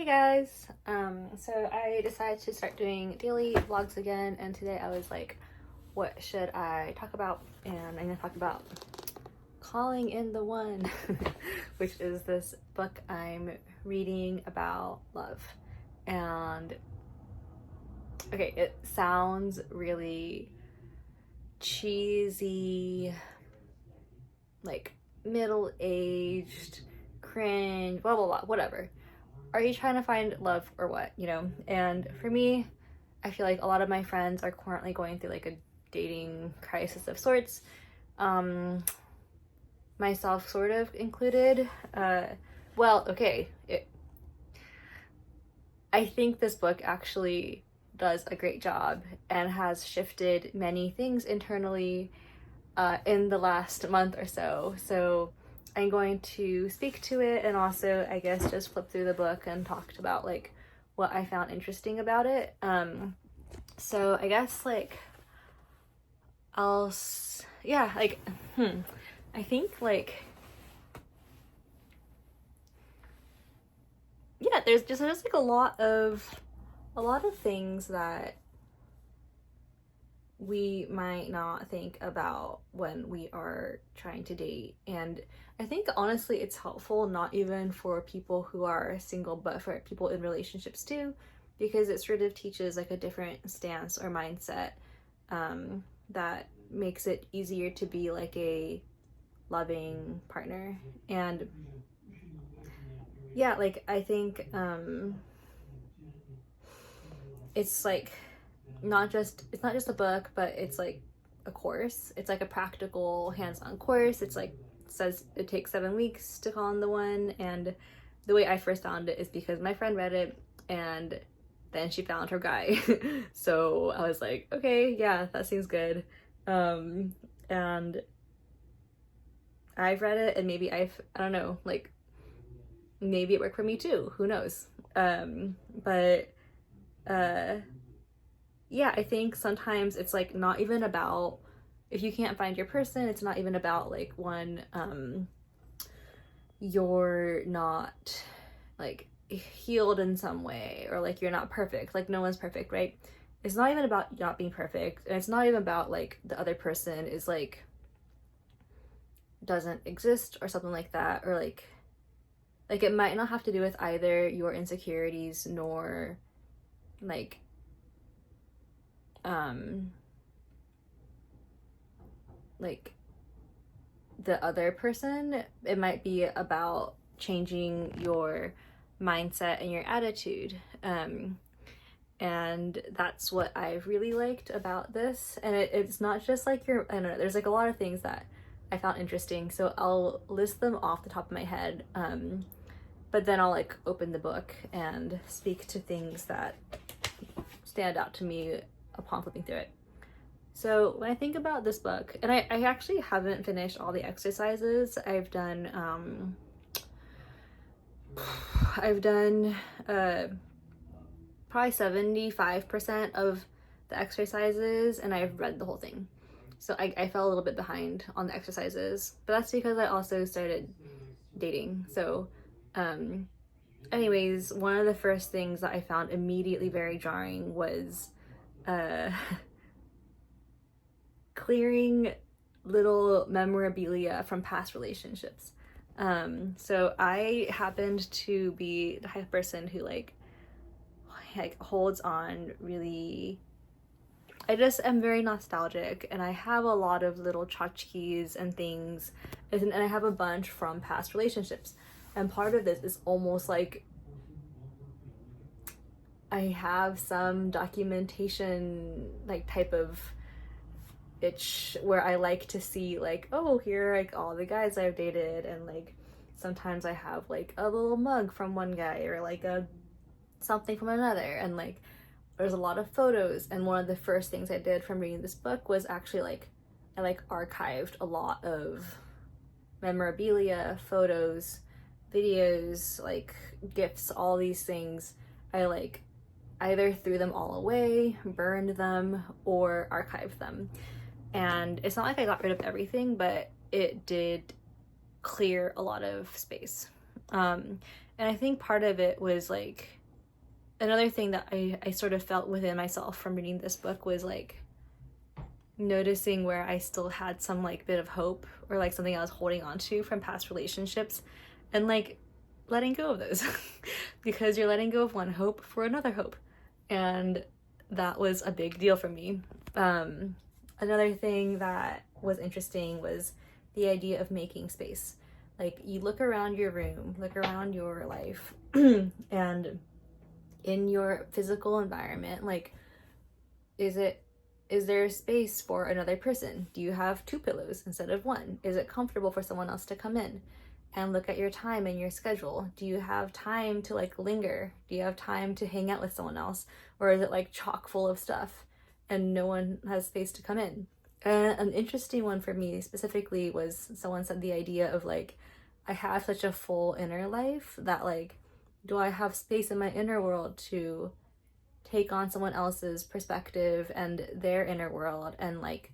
Hey guys, so I decided to start doing daily vlogs again, and today I was like, what should I talk about? And I'm gonna talk about Calling in the One, which is this book I'm reading about love. And okay, it sounds really cheesy, like middle-aged, cringe, blah blah blah, whatever. Are you trying to find love or what, you know? And for me, I feel like a lot of my friends are currently going through like a dating crisis of sorts, um myself sort of included. Well, okay, I think this book actually does a great job and has shifted many things internally in the last month or so. So I'm going to speak to it and also, I guess, just flip through the book and talked about like what I found interesting about it. So I guess like yeah, like, I think like, yeah, there's like a lot of things that we might not think about when we are trying to date. And I think honestly it's helpful not even for people who are single but for people in relationships too, because it sort of teaches like a different stance or mindset that makes it easier to be like a loving partner. And yeah, like I think it's like it's not just a book, but it's like a course. It's like a practical hands-on course. It's like, it says it takes 7 weeks to call in the one. And the way I first found it is because my friend read it and then she found her guy. So I was like, okay, yeah, that seems good. And I've read it and maybe I don't know, like maybe it worked for me too, who knows. But yeah, I think sometimes it's like not even about, if you can't find your person, it's not even about like you're not like healed in some way, or like you're not perfect. Like no one's perfect, right? It's not even about not being perfect, and it's not even about like the other person is like doesn't exist or something like that, or like it might not have to do with either your insecurities nor like like the other person. It might be about changing your mindset and your attitude. And that's what I've really liked about this. And it's not just like I don't know, there's like a lot of things that I found interesting, so I'll list them off the top of my head, but then I'll like open the book and speak to things that stand out to me upon flipping through it. So when I think about this book, and I actually haven't finished all the exercises. I've done probably 75% of the exercises, and I've read the whole thing. So I fell a little bit behind on the exercises, but that's because I also started dating. So anyways, one of the first things that I found immediately very jarring was clearing little memorabilia from past relationships. So I happened to be the type of person who like holds on really. I just am very nostalgic, and I have a lot of little tchotchkes and things, and I have a bunch from past relationships. And part of this is almost like I have some documentation like type of itch where I like to see like, oh, here are like all the guys I've dated, and like sometimes I have like a little mug from one guy or like a something from another, and like there's a lot of photos. And one of the first things I did from reading this book was actually like I like archived a lot of memorabilia, photos, videos, like gifts, all these things. I like either threw them all away, burned them, or archived them. And it's not like I got rid of everything, but it did clear a lot of space. And And I think part of it was like, another thing that I sort of felt within myself from reading this book was like noticing where I still had some like bit of hope or like something I was holding on to from past relationships, and like letting go of those because you're letting go of one hope for another hope. And that was a big deal for me. Another thing that was interesting was the idea of making space. Like, you look around your room, look around your life, and in your physical environment, like, is there a space for another person? Do you have 2 pillows instead of 1? Is it comfortable for someone else to come in? And look at your time and your schedule. Do you have time to like linger? Do you have time to hang out with someone else? Or is it like chock full of stuff and no one has space to come in? And an interesting one for me specifically was, someone said the idea of like, I have such a full inner life that like, do I have space in my inner world to take on someone else's perspective and their inner world, and like,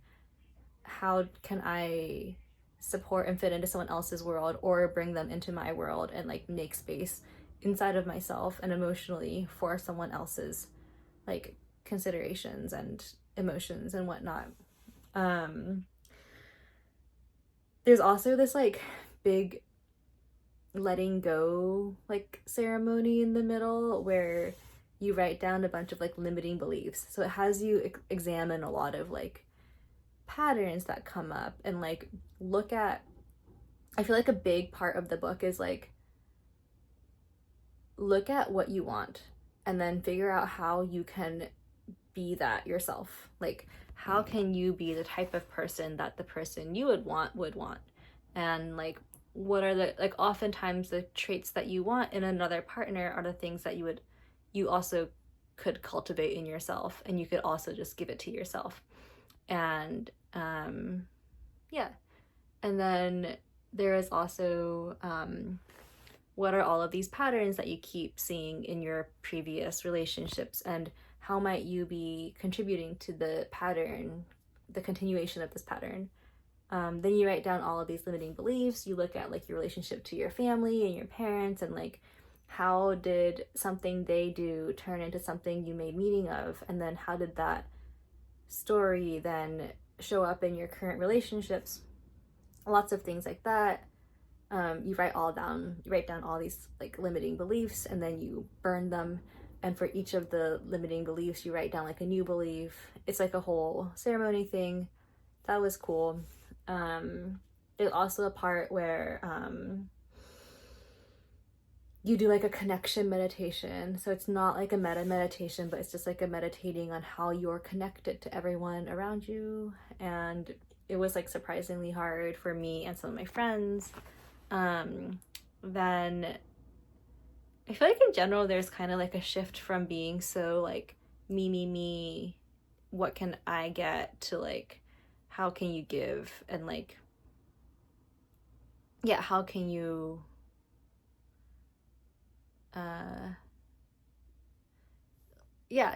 how can I support and fit into someone else's world or bring them into my world and like make space inside of myself and emotionally for someone else's like considerations and emotions and whatnot. There's also this like big letting go like ceremony in the middle where you write down a bunch of like limiting beliefs. So it has you examine a lot of like patterns that come up and like look at, I feel like a big part of the book is like, look at what you want and then figure out how you can be that yourself. Like, how can you be the type of person that the person you would want, and like, what are the like, oftentimes the traits that you want in another partner are the things that you also could cultivate in yourself, and you could also just give it to yourself. And yeah. And then there is also what are all of these patterns that you keep seeing in your previous relationships, and how might you be contributing to the pattern, the continuation of this pattern. Then you write down all of these limiting beliefs. You look at like your relationship to your family and your parents, and like, how did something they do turn into something you made meaning of, and then how did that story then show up in your current relationships. Lots of things like that. You write down all these like limiting beliefs, and then you burn them, and for each of the limiting beliefs you write down like a new belief. It's like a whole ceremony thing. That was cool. There's also a part where you do like a connection meditation. So it's not like a meta meditation, but it's just like a meditating on how you're connected to everyone around you. And it was like surprisingly hard for me and some of my friends. Then I feel like in general there's kind of like a shift from being so like me, what can I get, to like, how can you give, and like, yeah, how can you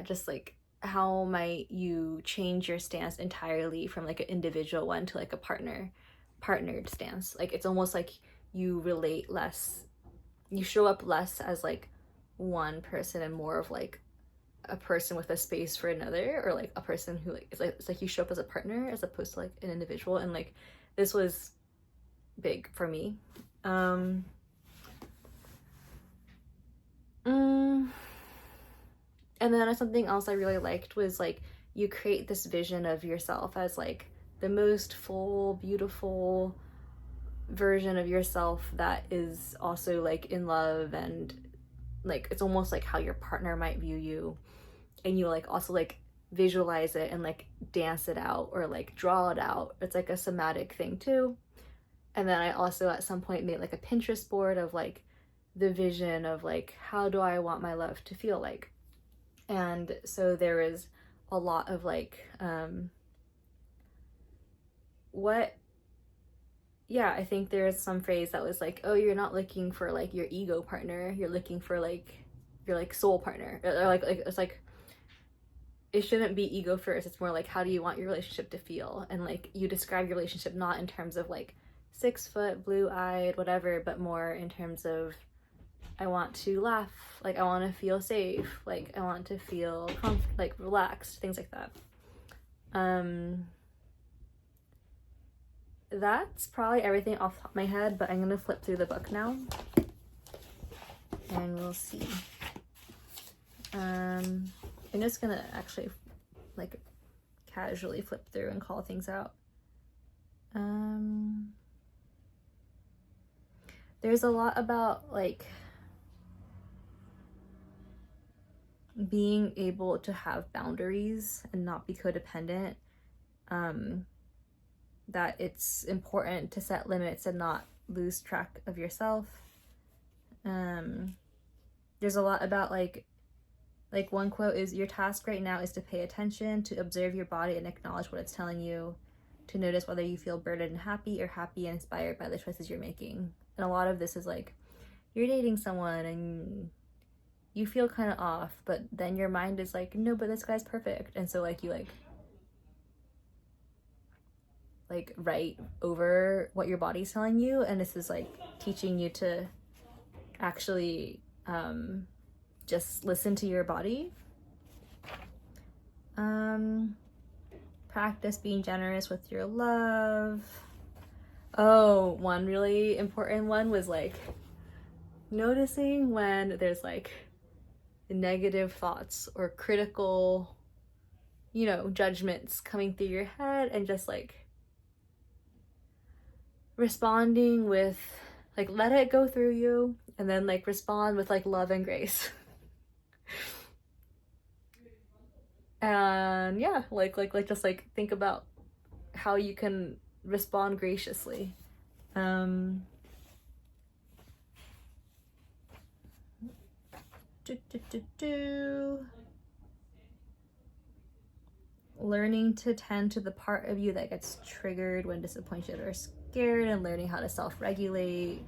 just like, how might you change your stance entirely from like an individual one to like a partnered stance. Like, it's almost like you relate less, you show up less as like one person and more of like a person with a space for another, or like a person who like, it's like you show up as a partner as opposed to like an individual. And like, this was big for me. And then something else I really liked was like, you create this vision of yourself as like the most full, beautiful version of yourself that is also like in love, and like, it's almost like how your partner might view you, and you like also like visualize it and like dance it out or like draw it out. It's like a somatic thing too. And then I also at some point made like a Pinterest board of like the vision of like, how do I want my love to feel like. And so there is a lot of like I think there's some phrase that was like, oh, you're not looking for like your ego partner, you're looking for like your like soul partner, or like it's like, it shouldn't be ego first, it's more like, how do you want your relationship to feel. And like, you describe your relationship not in terms of like 6 foot, blue-eyed, whatever, but more in terms of I want to laugh, like I want to feel safe, like I want to feel like relaxed, things like that. That's probably everything off the top of my head, but I'm gonna flip through the book now and we'll see. I'm just gonna actually like casually flip through and call things out. There's a lot about like being able to have boundaries and not be codependent, that it's important to set limits and not lose track of yourself. There's a lot about like one quote is, your task right now is to pay attention, to observe your body and acknowledge what it's telling you, to notice whether you feel burdened and happy or happy and inspired by the choices you're making. And a lot of this is like, you're dating someone and you feel kind of off, but then your mind is like, no, but this guy's perfect. And so like you like write over what your body's telling you, and this is like teaching you to actually just listen to your body. Practice being generous with your love. Oh, one really important one was like noticing when there's like negative thoughts or critical, you know, judgments coming through your head, and just like responding with like, let it go through you, and then like respond with like love and grace. And yeah, like just like think about how you can respond graciously. Learning to tend to the part of you that gets triggered when disappointed or scared, and learning how to self-regulate.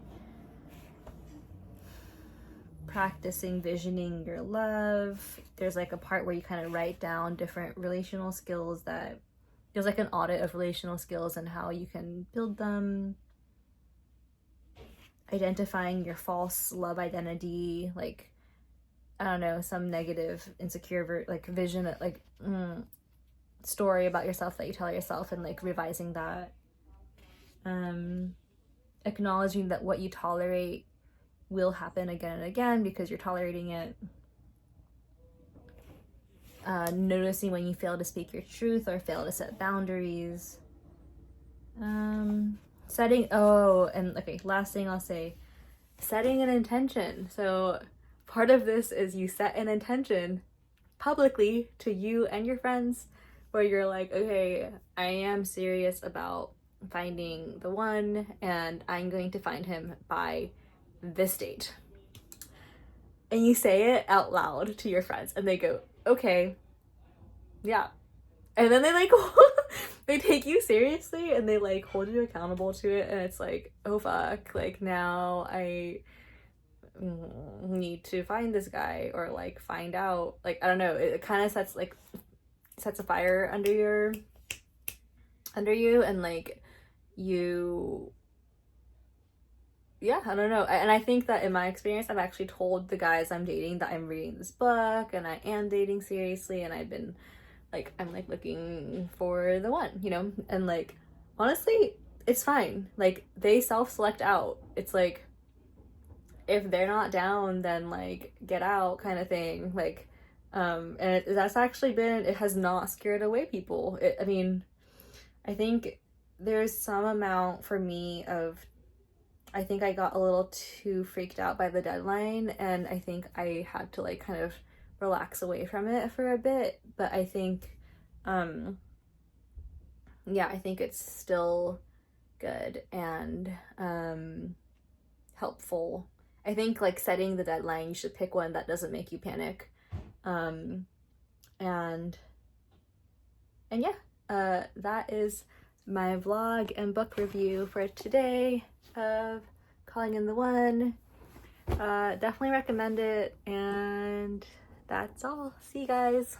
Practicing visioning your love. There's like a part where you kind of write down different relational skills, that there's like an audit of relational skills and how you can build them. Identifying your false love identity, like I don't know, some negative insecure like vision, like story about yourself that you tell yourself, and like revising that. Acknowledging that what you tolerate will happen again and again because you're tolerating it. Noticing when you fail to speak your truth or fail to set boundaries. Setting, and okay, last thing I'll say, setting an intention. So part of this is you set an intention publicly to you and your friends, where you're like, okay, I am serious about finding the one, and I'm going to find him by this date. And you say it out loud to your friends, and they go, okay, yeah. And then they like they take you seriously, and they like hold you accountable to it, and it's like, oh fuck, like now I need to find this guy, or like find out, like I don't know, it kind of sets a fire under you, and like you, yeah, I don't know. And I think that in my experience, I've actually told the guys I'm dating that I'm reading this book and I am dating seriously, and I've been like, I'm like looking for the one, you know? And like, honestly, it's fine. Like, they self-select out. It's like, if they're not down, then like get out kind of thing. Like, and that's actually been, it has not scared away people. I mean, I think there's some amount for me of, I think I got a little too freaked out by the deadline, and I think I had to like kind of relax away from it for a bit. But I think, yeah, I think it's still good and helpful. I think like setting the deadline, you should pick one that doesn't make you panic. And yeah, that is my vlog and book review for today of Calling in the One. Definitely recommend it, and that's all. See you guys.